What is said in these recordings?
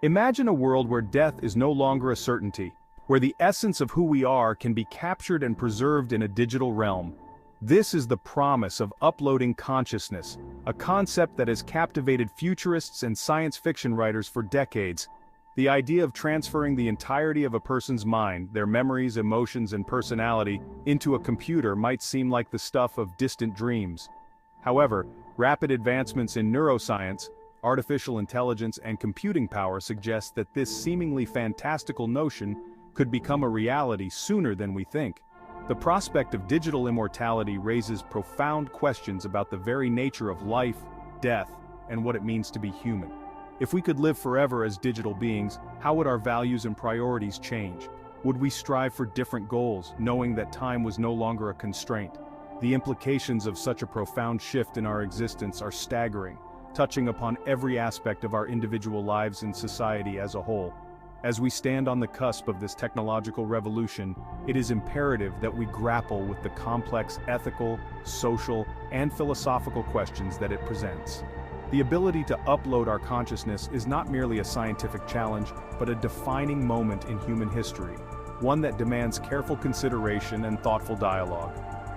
Imagine a world where death is no longer a certainty, where the essence of who we are can be captured and preserved in a digital realm. This is the promise of uploading consciousness, a concept that has captivated futurists and science fiction writers for decades. The idea of transferring the entirety of a person's mind, their memories, emotions, and personality, into a computer might seem like the stuff of distant dreams. However, rapid advancements in neuroscience, artificial intelligence, and computing power suggest that this seemingly fantastical notion could become a reality sooner than we think. The prospect of digital immortality raises profound questions about the very nature of life, death, and what it means to be human. If we could live forever as digital beings, how would our values and priorities change? Would we strive for different goals, knowing that time was no longer a constraint? The implications of such a profound shift in our existence are staggering, touching upon every aspect of our individual lives and society as a whole. As we stand on the cusp of this technological revolution, it is imperative that we grapple with the complex ethical, social, and philosophical questions that it presents. The ability to upload our consciousness is not merely a scientific challenge, but a defining moment in human history, one that demands careful consideration and thoughtful dialogue.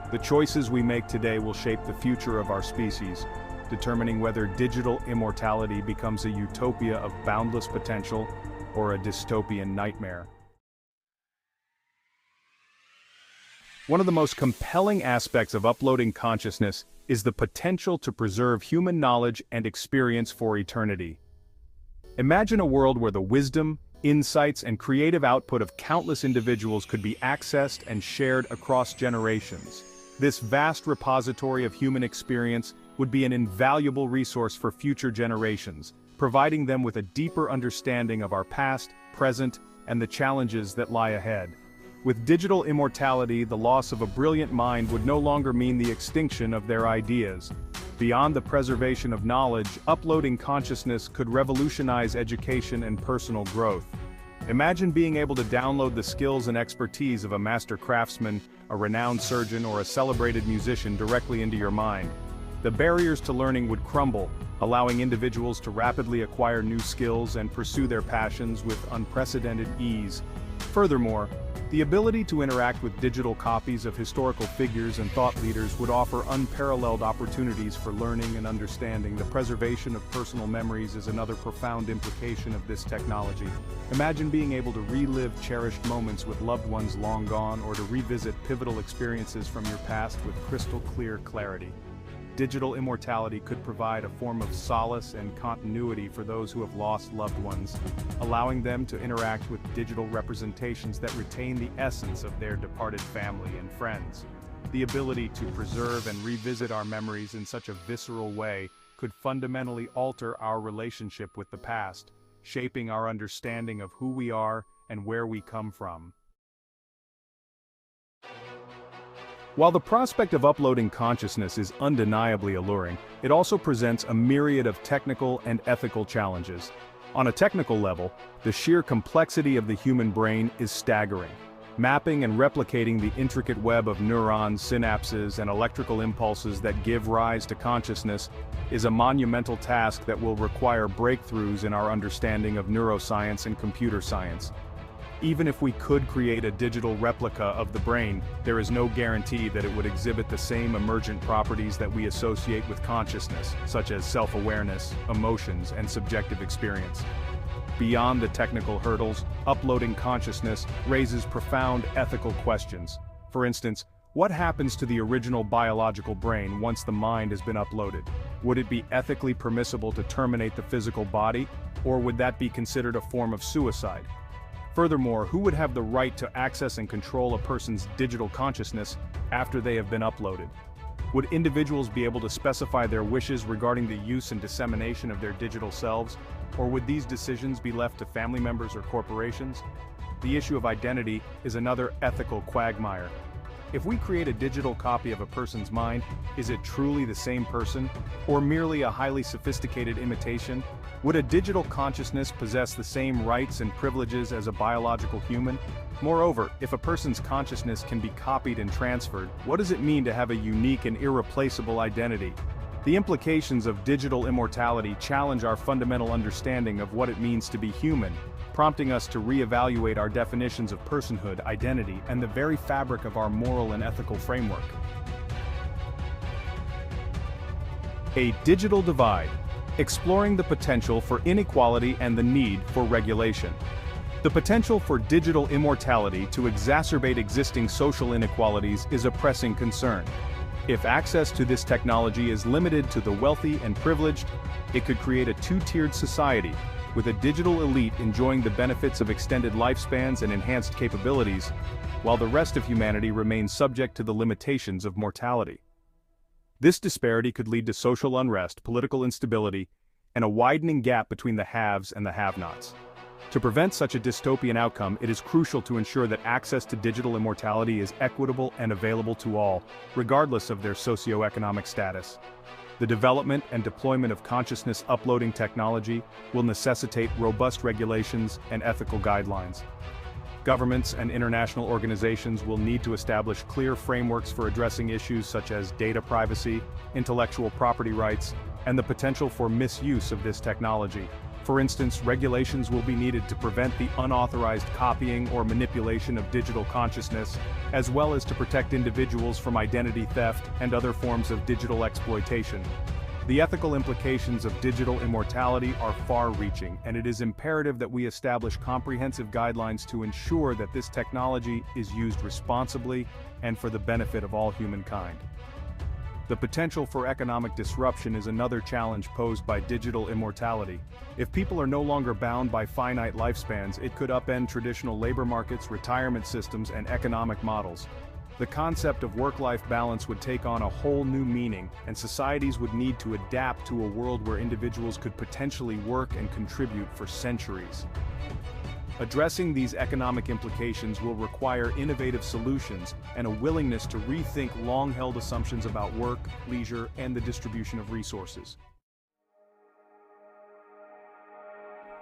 The choices we make today will shape the future of our species, determining whether digital immortality becomes a utopia of boundless potential or a dystopian nightmare. One of the most compelling aspects of uploading consciousness is the potential to preserve human knowledge and experience for eternity. Imagine a world where the wisdom, insights, and creative output of countless individuals could be accessed and shared across generations. This vast repository of human experience would be an invaluable resource for future generations, providing them with a deeper understanding of our past, present, and the challenges that lie ahead. With digital immortality, the loss of a brilliant mind would no longer mean the extinction of their ideas. Beyond the preservation of knowledge, uploading consciousness could revolutionize education and personal growth. Imagine being able to download the skills and expertise of a master craftsman, a renowned surgeon, or a celebrated musician directly into your mind. The barriers to learning would crumble, allowing individuals to rapidly acquire new skills and pursue their passions with unprecedented ease. Furthermore, the ability to interact with digital copies of historical figures and thought leaders would offer unparalleled opportunities for learning and understanding. The preservation of personal memories is another profound implication of this technology. Imagine being able to relive cherished moments with loved ones long gone, or to revisit pivotal experiences from your past with crystal clear clarity. Digital immortality could provide a form of solace and continuity for those who have lost loved ones, allowing them to interact with digital representations that retain the essence of their departed family and friends. The ability to preserve and revisit our memories in such a visceral way could fundamentally alter our relationship with the past, shaping our understanding of who we are and where we come from. While the prospect of uploading consciousness is undeniably alluring, it also presents a myriad of technical and ethical challenges. On a technical level, the sheer complexity of the human brain is staggering. Mapping and replicating the intricate web of neurons, synapses, and electrical impulses that give rise to consciousness is a monumental task that will require breakthroughs in our understanding of neuroscience and computer science. Even if we could create a digital replica of the brain, there is no guarantee that it would exhibit the same emergent properties that we associate with consciousness, such as self-awareness, emotions, and subjective experience. Beyond the technical hurdles, uploading consciousness raises profound ethical questions. For instance, what happens to the original biological brain once the mind has been uploaded? Would it be ethically permissible to terminate the physical body, or would that be considered a form of suicide? Furthermore, who would have the right to access and control a person's digital consciousness after they have been uploaded? Would individuals be able to specify their wishes regarding the use and dissemination of their digital selves, or would these decisions be left to family members or corporations? The issue of identity is another ethical quagmire. If we create a digital copy of a person's mind, is it truly the same person, or merely a highly sophisticated imitation? Would a digital consciousness possess the same rights and privileges as a biological human? Moreover, if a person's consciousness can be copied and transferred, what does it mean to have a unique and irreplaceable identity? The implications of digital immortality challenge our fundamental understanding of what it means to be human, prompting us to reevaluate our definitions of personhood, identity, and the very fabric of our moral and ethical framework. A digital divide, exploring the potential for inequality and the need for regulation. The potential for digital immortality to exacerbate existing social inequalities is a pressing concern. If access to this technology is limited to the wealthy and privileged, it could create a two-tiered society, with a digital elite enjoying the benefits of extended lifespans and enhanced capabilities, while the rest of humanity remains subject to the limitations of mortality. This disparity could lead to social unrest, political instability, and a widening gap between the haves and the have-nots. To prevent such a dystopian outcome, it is crucial to ensure that access to digital immortality is equitable and available to all, regardless of their socioeconomic status. The development and deployment of consciousness uploading technology will necessitate robust regulations and ethical guidelines. Governments and international organizations will need to establish clear frameworks for addressing issues such as data privacy, intellectual property rights, and the potential for misuse of this technology. For instance, regulations will be needed to prevent the unauthorized copying or manipulation of digital consciousness, as well as to protect individuals from identity theft and other forms of digital exploitation. The ethical implications of digital immortality are far-reaching, and it is imperative that we establish comprehensive guidelines to ensure that this technology is used responsibly and for the benefit of all humankind. The potential for economic disruption is another challenge posed by digital immortality. If people are no longer bound by finite lifespans, it could upend traditional labor markets, retirement systems, and economic models. The concept of work-life balance would take on a whole new meaning, and societies would need to adapt to a world where individuals could potentially work and contribute for centuries. Addressing these economic implications will require innovative solutions and a willingness to rethink long-held assumptions about work, leisure, and the distribution of resources.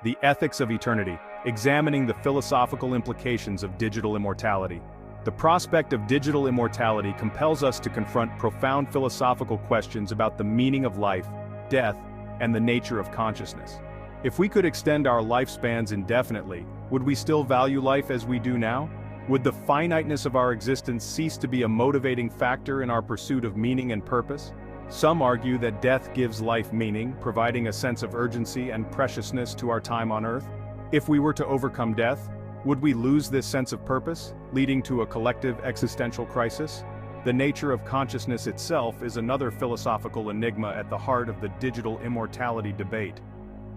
The ethics of eternity, examining the philosophical implications of digital immortality. The prospect of digital immortality compels us to confront profound philosophical questions about the meaning of life, death, and the nature of consciousness. If we could extend our lifespans indefinitely, would we still value life as we do now? Would the finiteness of our existence cease to be a motivating factor in our pursuit of meaning and purpose? Some argue that death gives life meaning, providing a sense of urgency and preciousness to our time on Earth. If we were to overcome death, would we lose this sense of purpose, leading to a collective existential crisis? The nature of consciousness itself is another philosophical enigma at the heart of the digital immortality debate.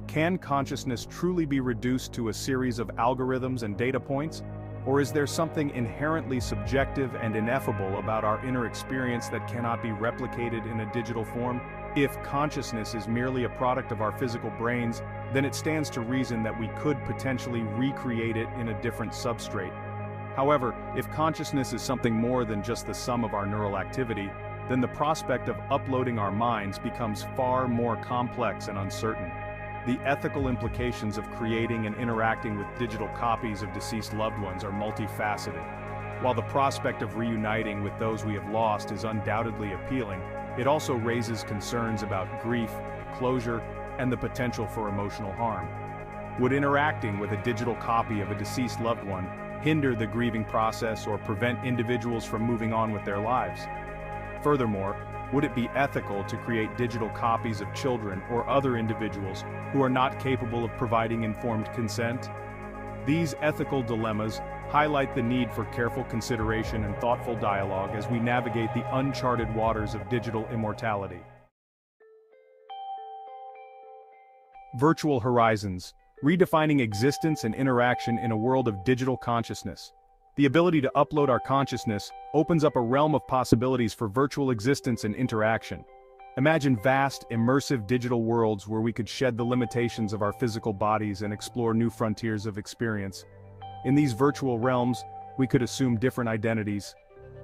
Can consciousness truly be reduced to a series of algorithms and data points? Or is there something inherently subjective and ineffable about our inner experience that cannot be replicated in a digital form? If consciousness is merely a product of our physical brains, then it stands to reason that we could potentially recreate it in a different substrate. However, if consciousness is something more than just the sum of our neural activity, then the prospect of uploading our minds becomes far more complex and uncertain. The ethical implications of creating and interacting with digital copies of deceased loved ones are multifaceted. While the prospect of reuniting with those we have lost is undoubtedly appealing, it also raises concerns about grief, closure, and the potential for emotional harm. Would interacting with a digital copy of a deceased loved one hinder the grieving process or prevent individuals from moving on with their lives? Furthermore, would it be ethical to create digital copies of children or other individuals who are not capable of providing informed consent? These ethical dilemmas highlight the need for careful consideration and thoughtful dialogue as we navigate the uncharted waters of digital immortality. Virtual horizons, redefining existence and interaction in a world of digital consciousness. The ability to upload our consciousness opens up a realm of possibilities for virtual existence and interaction. Imagine vast, immersive digital worlds where we could shed the limitations of our physical bodies and explore new frontiers of experience. In these virtual realms, we could assume different identities,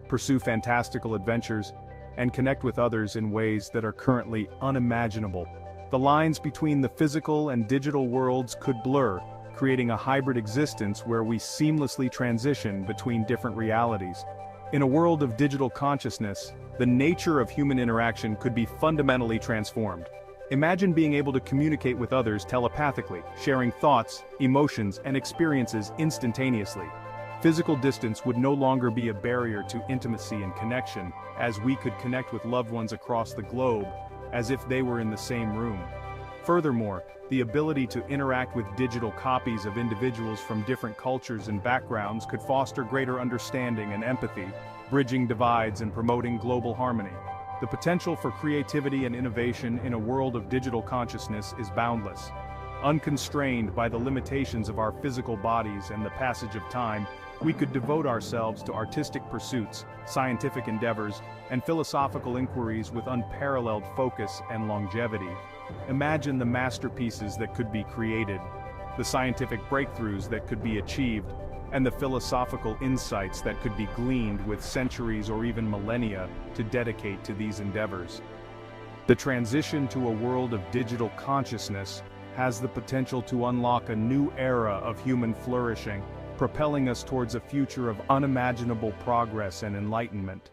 pursue fantastical adventures, and connect with others in ways that are currently unimaginable. The lines between the physical and digital worlds could blur, creating a hybrid existence where we seamlessly transition between different realities. In a world of digital consciousness, the nature of human interaction could be fundamentally transformed. Imagine being able to communicate with others telepathically, sharing thoughts, emotions, and experiences instantaneously. Physical distance would no longer be a barrier to intimacy and connection, as we could connect with loved ones across the globe, as if they were in the same room. Furthermore, the ability to interact with digital copies of individuals from different cultures and backgrounds could foster greater understanding and empathy, bridging divides and promoting global harmony. The potential for creativity and innovation in a world of digital consciousness is boundless. Unconstrained by the limitations of our physical bodies and the passage of time, we could devote ourselves to artistic pursuits, scientific endeavors, and philosophical inquiries with unparalleled focus and longevity. Imagine the masterpieces that could be created, the scientific breakthroughs that could be achieved, and the philosophical insights that could be gleaned with centuries or even millennia to dedicate to these endeavors. The transition to a world of digital consciousness has the potential to unlock a new era of human flourishing, propelling us towards a future of unimaginable progress and enlightenment.